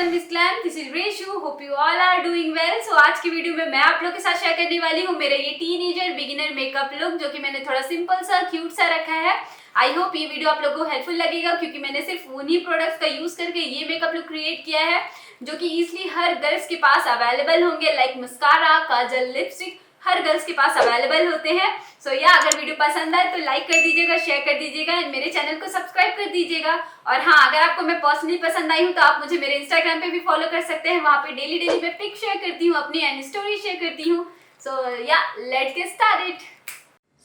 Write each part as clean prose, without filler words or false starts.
name is Glam. This is Reshu. Hope you all are doing well. So आज की video में मैं आप लोग के साथ शेयर करने वाली हूँ मेरे ये टीनेजर बिगिनर मेकअप लुक, जो कि मैंने थोड़ा सिंपल सा क्यूट सा रखा है। आई होप ये वीडियो आप लोगों को हेल्पफुल लगेगा, क्योंकि मैंने सिर्फ उन्हीं प्रोडक्ट्स का यूज करके ये मेकअप लुक क्रिएट किया है, जो कि इजिली हर गर्ल्स के पास अवेलेबल होंगे। लाइक मस्कारा, काजल, लिपस्टिक हर गर्ल्स के पास अवेलेबल होते हैं। सो अगर वीडियो पसंद आए तो लाइक कर दीजिएगा, शेयर कर दीजिएगा एंड मेरे चैनल को सब्सक्राइब कर दीजिएगा। और हाँ, अगर आपको मैं पर्सनली पसंद आई हूँ तो आप मुझे मेरे इंस्टाग्राम पे भी फॉलो कर सकते हैं। वहाँ पे डेली मैं पिक शेयर करती हूँ, अपनी एंड स्टोरी शेयर करती हूँ। So let's get started.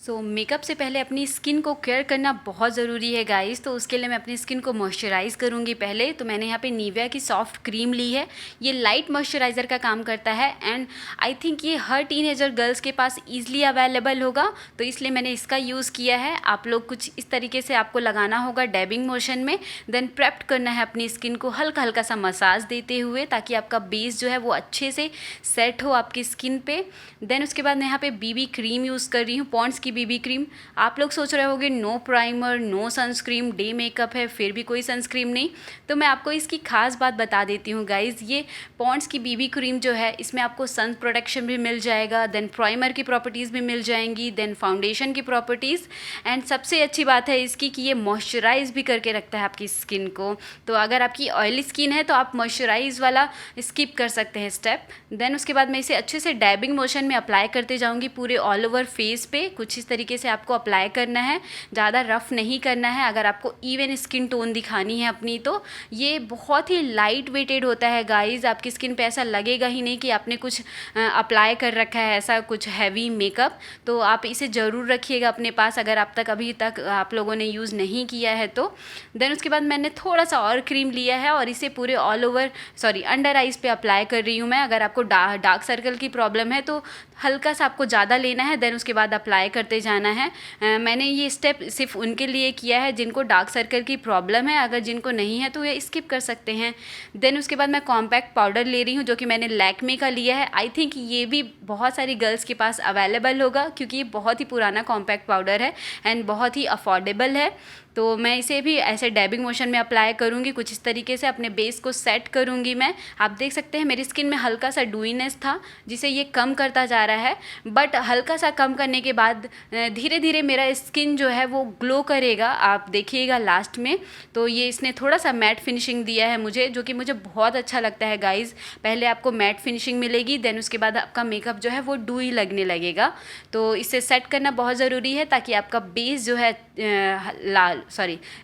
Makeup से पहले अपनी स्किन को केयर करना बहुत ज़रूरी है गाइस। तो उसके लिए मैं अपनी स्किन को मॉइस्चराइज़ करूँगी पहले। तो मैंने यहाँ पे निविया की सॉफ्ट क्रीम ली है। ये लाइट मॉइस्चराइज़र का काम करता है एंड आई थिंक ये हर टीनेजर गर्ल्स के पास ईजिली अवेलेबल होगा, तो इसलिए मैंने इसका यूज़ किया है। आप लोग कुछ इस तरीके से आपको लगाना होगा डैबिंग मोशन में, देन प्रेप्ट करना है अपनी स्किन को हल्का हल्का सा मसाज देते हुए, ताकि आपका बेस जो है वो अच्छे से सेट हो आपकी स्किन पे। देन उसके बाद मैं यहाँ पे बीबी क्रीम यूज़ कर रही हूँ, पॉन्ड्स की बीबी क्रीम। आप लोग सोच रहे होंगे no primer, no sunscreen, day makeup है फिर भी कोई सनस्क्रीन नहीं। तो मैं आपको इसकी खास बात बता देती हूँ गाइज़। ये पॉन्ड्स की बीबी क्रीम जो है, इसमें आपको सन प्रोटेक्शन भी मिल जाएगा, देन प्राइमर की प्रॉपर्टीज़ भी मिल जाएंगी, देन फाउंडेशन की प्रॉपर्टीज़, एंड सबसे अच्छी बात है इसकी कि ये मॉइस्चराइज भी करके रखता है आपकी स्किन को। तो अगर आपकी ऑयली स्किन है तो आप मॉइस्चराइज वाला स्किप कर सकते हैं स्टेप। देन उसके बाद मैं इसे अच्छे से डैबिंग मोशन में अप्लाई करते जाऊँगी पूरे ऑल ओवर फेस पे। कुछ इस तरीके से आपको अप्लाई करना है, ज़्यादा रफ नहीं करना है। अगर आपको इवन स्किन टोन दिखानी है अपनी, तो ये बहुत ही लाइट वेटेड होता है गाइस। आपकी स्किन पे ऐसा लगेगा ही नहीं कि आपने कुछ अप्लाई कर रखा है, ऐसा कुछ हैवी मेकअप। तो आप इसे ज़रूर रखिएगा अपने पास, अगर अभी तक आप लोगों ने यूज़ नहीं किया है तो। देन उसके बाद मैंने थोड़ा सा और क्रीम लिया है और इसे पूरे ऑल ओवर अंडर आइज़ पे अप्लाई कर रही हूँ मैं। अगर आपको डार्क सर्कल की प्रॉब्लम है तो हल्का सा आपको ज़्यादा लेना है, देन उसके बाद अप्लाई करते जाना है। मैंने ये स्टेप सिर्फ उनके लिए किया है जिनको डार्क सर्कल की प्रॉब्लम है, अगर जिनको नहीं है तो ये स्किप कर सकते हैं। देन उसके बाद मैं कॉम्पैक्ट पाउडर ले रही हूँ, जो कि मैंने लैक्मे का लिया है। आई थिंक ये भी बहुत सारी गर्ल्स के पास अवेलेबल होगा, क्योंकि ये बहुत ही पुराना कॉम्पैक्ट पाउडर है एंड बहुत ही अफोर्डेबल है। तो मैं इसे भी ऐसे डैबिंग मोशन में अप्लाई करूँगी, कुछ इस तरीके से अपने बेस को सेट करूँगी मैं। आप देख सकते हैं मेरी स्किन में हल्का सा डूइनेस था, जिसे ये कम करता जा रहा है। बट हल्का सा कम करने के बाद धीरे धीरे मेरा स्किन जो है वो ग्लो करेगा, आप देखिएगा लास्ट में। तो ये इसने थोड़ा सा मैट फिनिशिंग दिया है मुझे, जो कि मुझे बहुत अच्छा लगता है गाइज़। पहले आपको मैट फिनिशिंग मिलेगी, देन उसके बाद आपका मेकअप जो है वो डूई लगने लगेगा। तो इसे सेट करना बहुत ज़रूरी है, ताकि आपका बेस जो है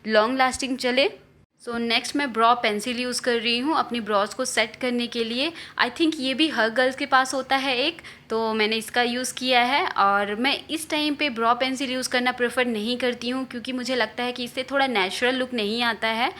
लॉन्ग लास्टिंग चले। सो नेक्स्ट मैं ब्रॉ पेंसिल यूज़ कर रही हूँ अपनी ब्रॉज को सेट करने के लिए। आई थिंक ये भी हर गर्ल्स के पास होता है एक, तो मैंने इसका यूज़ किया है। और मैं इस टाइम पे ब्रॉ पेंसिल यूज़ करना प्रेफर नहीं करती हूँ, क्योंकि मुझे लगता है कि इससे थोड़ा नेचुरल लुक नहीं आता है।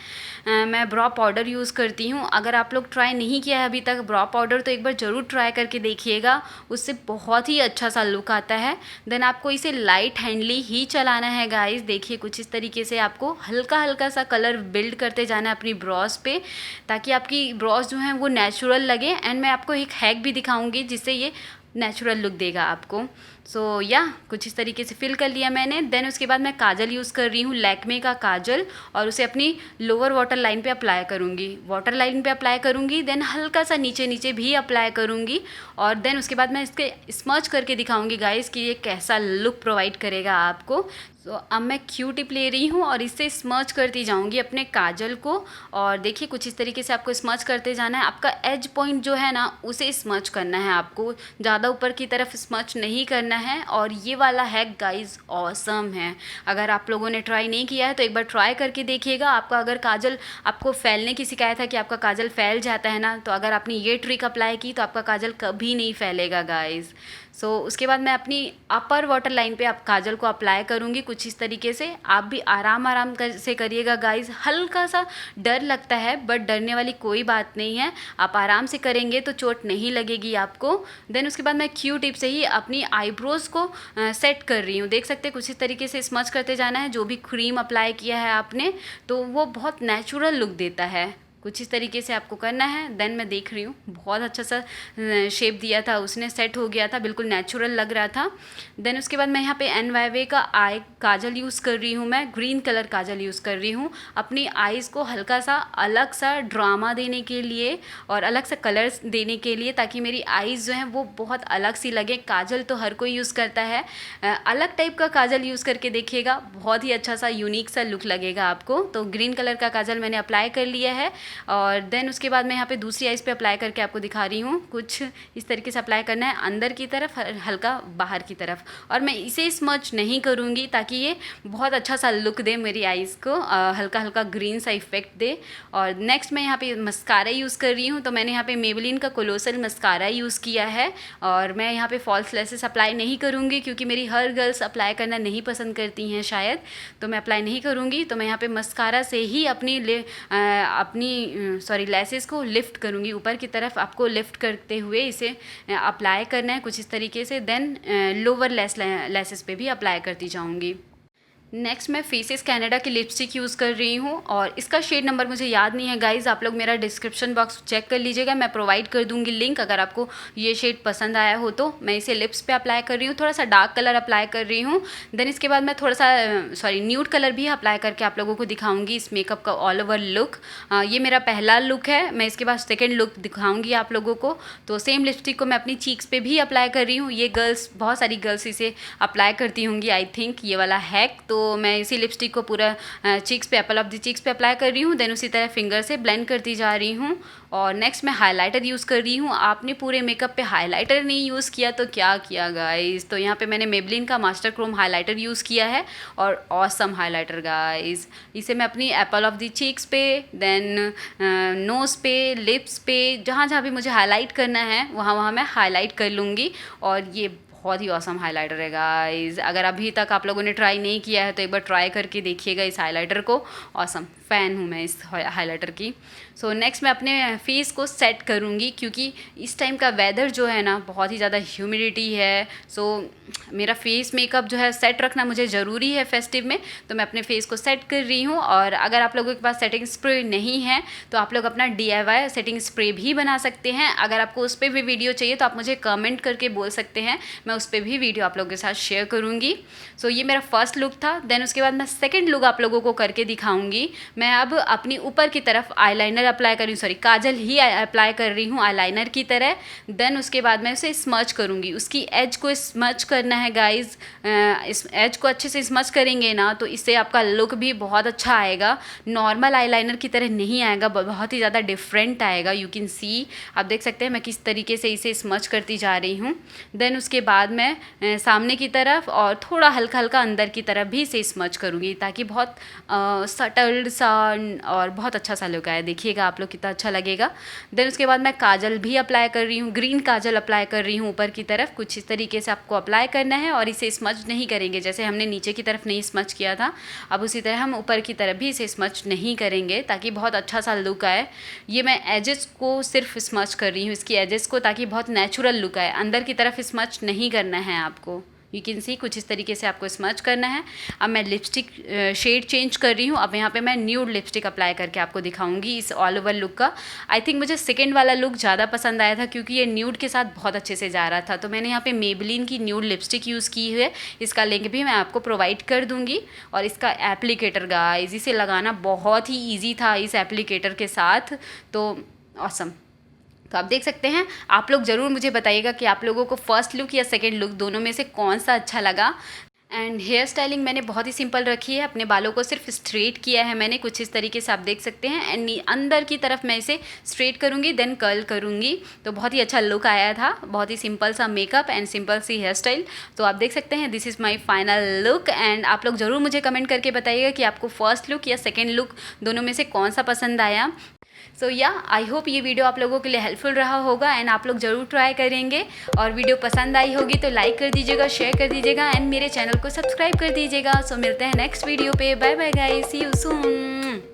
मैं ब्रॉ पाउडर यूज़ करती हूँ। अगर आप लोग ट्राई नहीं किया है अभी तक ब्रॉ पाउडर, तो एक बार ज़रूर ट्राई करके देखिएगा, उससे बहुत ही अच्छा सा लुक आता है। देन आपको इसे लाइट हैंडली ही चलाना है गाइस। देखिए कुछ इस तरीके से आपको हल्का हल्का सा कलर बिल्ड करते जाना है अपनी ब्रॉज पे, ताकि आपकी ब्रॉज जो हैं वो नेचुरल लगे। एंड मैं आपको एक हैक भी दिखाऊंगी जिससे ये नेचुरल लुक देगा आपको। सो कुछ इस तरीके से फिल कर लिया मैंने। देन उसके बाद मैं काजल यूज़ कर रही हूँ, लैक्मे का काजल, और उसे अपनी लोअर वाटर लाइन पे अप्लाई करूँगी। वाटर लाइन पे अप्लाई करूँगी, देन हल्का सा नीचे नीचे भी अप्लाई करूँगी। और देन उसके बाद मैं इसके स्मच करके दिखाऊँगी गाइस कि ये कैसा लुक प्रोवाइड करेगा आपको। अब मैं क्यू टिप ले रही हूँ और इससे स्मच करती जाऊँगी अपने काजल को। और देखिए कुछ इस तरीके से आपको स्मच करते जाना है। आपका एज पॉइंट जो है ना, उसे स्मच करना है आपको, ज़्यादा ऊपर की तरफ स्मच नहीं करना है। और ये वाला हैक गाइस ऑसम है। अगर आप लोगों ने ट्राई नहीं किया है तो एक बार ट्राई करके देखिएगा। आपका अगर काजल, आपको फैलने की शिकायत है कि आपका काजल फैल जाता है ना, तो अगर आपने ये ट्रिक अप्लाई की तो आपका काजल कभी नहीं फैलेगा गाइस। उसके बाद मैं अपनी अपर वाटर लाइन पे आप काजल को अप्लाई करूँगी कुछ इस तरीके से। आप भी आराम से करिएगा गाइस। हल्का सा डर लगता है, बट डरने वाली कोई बात नहीं है। आप आराम से करेंगे तो चोट नहीं लगेगी आपको। देन उसके बाद मैं क्यू टिप से ही अपनी आईब्रोज़ को सेट कर रही हूँ। देख सकते हैं कुछ इस तरीके से स्मच करते जाना है। जो भी क्रीम अप्लाई किया है आपने, तो वो बहुत नेचुरल लुक देता है। कुछ इस तरीके से आपको करना है। देन मैं देख रही हूँ बहुत अच्छा सा शेप दिया था उसने, सेट हो गया था, बिल्कुल नेचुरल लग रहा था। देन उसके बाद मैं यहाँ पे NYV का आई काजल यूज़ कर रही हूँ, मैं ग्रीन कलर काजल यूज़ कर रही हूँ अपनी आईज़ को हल्का सा अलग सा ड्रामा देने के लिए और अलग सा कलर्स देने के लिए, ताकि मेरी आईज़ जो हैं वो बहुत अलग सी लगे। काजल तो हर कोई यूज़ करता है, अलग टाइप का काजल यूज़ करके देखिएगा, बहुत ही अच्छा सा यूनिक सा लुक लगेगा आपको। तो ग्रीन कलर का काजल मैंने अप्लाई कर लिया है और देन उसके बाद मैं यहाँ पे दूसरी आईज़ पे अप्लाई करके आपको दिखा रही हूँ। कुछ इस तरीके से अप्लाई करना है अंदर की तरफ, हल्का बाहर की तरफ, और मैं इसे स्मच नहीं करूँगी ताकि ये बहुत अच्छा सा लुक दे मेरी आईज़ को, हल्का हल्का ग्रीन सा इफेक्ट दे। और नेक्स्ट मैं यहाँ पे मस्कारा यूज़ कर रही हूँ, तो मैंने यहाँ पे मेबेलिन का कोलोसल मस्कारा यूज़ किया है और मैं यहाँ पे फॉल्स लैसेस अप्लाई नहीं करूँगी क्योंकि मेरी हर गर्ल्स अप्लाई करना नहीं पसंद करती हैं शायद, तो मैं अप्लाई नहीं करूँगी। तो मैं यहाँ पे मस्कारा से ही अपनी लैसेस को लिफ्ट करूँगी ऊपर की तरफ, आपको लिफ्ट करते हुए इसे अप्लाई करना है कुछ इस तरीके से। देन लोअर लैसेस पे भी अप्लाई करती जाऊँगी। नेक्स्ट मैं फेसेस कनाडा की लिपस्टिक यूज़ कर रही हूँ और इसका शेड नंबर मुझे याद नहीं है गाइज़, आप लोग मेरा डिस्क्रिप्शन बॉक्स चेक कर लीजिएगा, मैं प्रोवाइड कर दूँगी लिंक। अगर आपको ये शेड पसंद आया हो तो मैं इसे लिप्स पे अप्लाई कर रही हूँ, थोड़ा सा डार्क कलर अप्लाई कर रही हूँ। देन इसके बाद मैं थोड़ा सा न्यूड कलर भी अप्लाई करके आप लोगों को दिखाऊँगी इस मेकअप का ऑल ओवर लुक। ये मेरा पहला लुक है, मैं इसके बाद सेकेंड लुक दिखाऊँगी आप लोगों को। तो सेम लिपस्टिक को मैं अपनी चीक्स पे भी अप्लाई कर रही हूँ, ये गर्ल्स बहुत सारी गर्ल्स इसे अप्लाई करती होंगी आई थिंक, ये वाला हैक। तो मैं इसी लिपस्टिक को पूरा चीक्स पे, एप्पल ऑफ द चीक्स पे अप्लाई कर रही हूँ। देन उसी तरह फिंगर से ब्लेंड करती जा रही हूँ। और नेक्स्ट मैं हाइलाइटर यूज़ कर रही हूँ। आपने पूरे मेकअप पे हाइलाइटर नहीं यूज़ किया तो क्या किया गाइस, तो यहाँ पे मैंने मेबेलिन का मास्टर क्रोम हाइलाइटर यूज़ किया है और ऑसम हाइलाइटर गाइस। इसे मैं अपनी एप्पल ऑफ द चीक्स पे, देन नोज़ पे, लिप्स पे, जहाँ जहाँ भी मुझे हाईलाइट करना है वहाँ वहाँ मैं हाईलाइट कर लूँगी। और ये बहुत ही ऑसम हाइलाइटर है गाइस, अगर अभी तक आप लोगों ने ट्राई नहीं किया है तो एक बार ट्राई करके देखिएगा इस हाइलाइटर को, ऑसम फ़ैन हूँ मैं इस हाइलाइटर की। सो नेक्स्ट मैं अपने फेस को सेट करूँगी क्योंकि इस टाइम का वेदर जो है ना बहुत ही ज़्यादा ह्यूमिडिटी है। सो मेरा फेस मेकअप जो है सेट रखना मुझे ज़रूरी है फेस्टिव में, तो मैं अपने फेस को सेट कर रही हूँ। और अगर आप लोगों के पास सेटिंग स्प्रे नहीं है तो आप लोग अपना DIY सेटिंग स्प्रे भी बना सकते हैं। अगर आपको उस पर भी वीडियो चाहिए तो आप मुझे कमेंट करके बोल सकते हैं, मैं उस पर भी वीडियो आप लोगों के साथ शेयर करूँगी। सो ये मेरा फर्स्ट लुक था। देन उसके बाद मैं सेकेंड लुक आप लोगों को करके दिखाऊँगी। मैं अब अपनी ऊपर की तरफ आईलाइनर अप्लाई कर रही हूँ, सॉरी काजल ही अप्लाई कर रही हूँ आईलाइनर की तरह। देन उसके बाद मैं उसे स्मच करूँगी, उसकी एज को स्मच करना है गाइज। इस एज को अच्छे से स्मच करेंगे ना तो इससे आपका लुक भी बहुत अच्छा आएगा, नॉर्मल आईलाइनर की तरह नहीं आएगा, बहुत ही ज़्यादा डिफरेंट आएगा। यू कैन सी, आप देख सकते हैं मैं किस तरीके से इसे स्मच करती जा रही हूँ। देन उसके बाद मैं सामने की तरफ और थोड़ा हल्का हल्का अंदर की तरफ भी इसे स्मच करूँगी ताकि बहुत सटल्ड सा और बहुत अच्छा सा लुक आए। देखिएगा आप लोग कितना अच्छा लगेगा। देन उसके बाद मैं काजल भी अप्लाई कर रही हूँ, ग्रीन काजल अप्लाई कर रही हूँ ऊपर की तरफ। कुछ इस तरीके से आपको अप्लाई करना है और इसे स्मच नहीं करेंगे, जैसे हमने नीचे की तरफ नहीं स्मच किया था अब उसी तरह हम ऊपर की तरफ भी इसे स्मच नहीं करेंगे ताकि बहुत अच्छा सा लुक आए। ये मैं एजेस को सिर्फ स्मच कर रही हूँ, इसकी एजेस को, ताकि बहुत नेचुरल लुक आए, अंदर की तरफ स्मच नहीं करना है आपको। यू कैन सी कुछ इस तरीके से आपको स्मच करना है। अब मैं लिपस्टिक शेड चेंज कर रही हूँ, अब यहाँ पे मैं न्यूड लिपस्टिक अप्लाई करके आपको दिखाऊंगी इस ऑल ओवर लुक का। आई थिंक मुझे सेकंड वाला लुक ज़्यादा पसंद आया था क्योंकि ये न्यूड के साथ बहुत अच्छे से जा रहा था, तो मैंने यहाँ पे मेबेलिन की न्यूड लिपस्टिक यूज़ की है, इसका लिंक भी मैं आपको प्रोवाइड कर दूँगी। और इसका एप्लीकेटर गाइस, इसे लगाना बहुत ही ईजी था इस एप्लीकेटर के साथ, तो ऑसम। तो आप देख सकते हैं, आप लोग ज़रूर मुझे बताइएगा कि आप लोगों को फर्स्ट लुक या सेकंड लुक दोनों में से कौन सा अच्छा लगा। एंड हेयर स्टाइलिंग मैंने बहुत ही सिंपल रखी है, अपने बालों को सिर्फ स्ट्रेट किया है मैंने, कुछ इस तरीके से आप देख सकते हैं। एंड अंदर की तरफ मैं इसे स्ट्रेट करूँगी देन कर्ल करूँगी, तो बहुत ही अच्छा लुक आया था, बहुत ही सिंपल सा मेकअप एंड सिंपल सी हेयर स्टाइल। तो आप देख सकते हैं this is my final look. And आप लोग ज़रूर मुझे कमेंट करके बताइएगा कि आपको फर्स्ट लुक या सेकेंड लुक दोनों में से कौन सा पसंद आया। सो या आई होप ये वीडियो आप लोगों के लिए हेल्पफुल रहा होगा एंड आप लोग ज़रूर ट्राई करेंगे। और वीडियो पसंद आई होगी तो लाइक कर दीजिएगा, शेयर कर दीजिएगा एंड मेरे चैनल को सब्सक्राइब कर दीजिएगा। सो मिलते हैं नेक्स्ट वीडियो पे, bye bye guys, see you soon.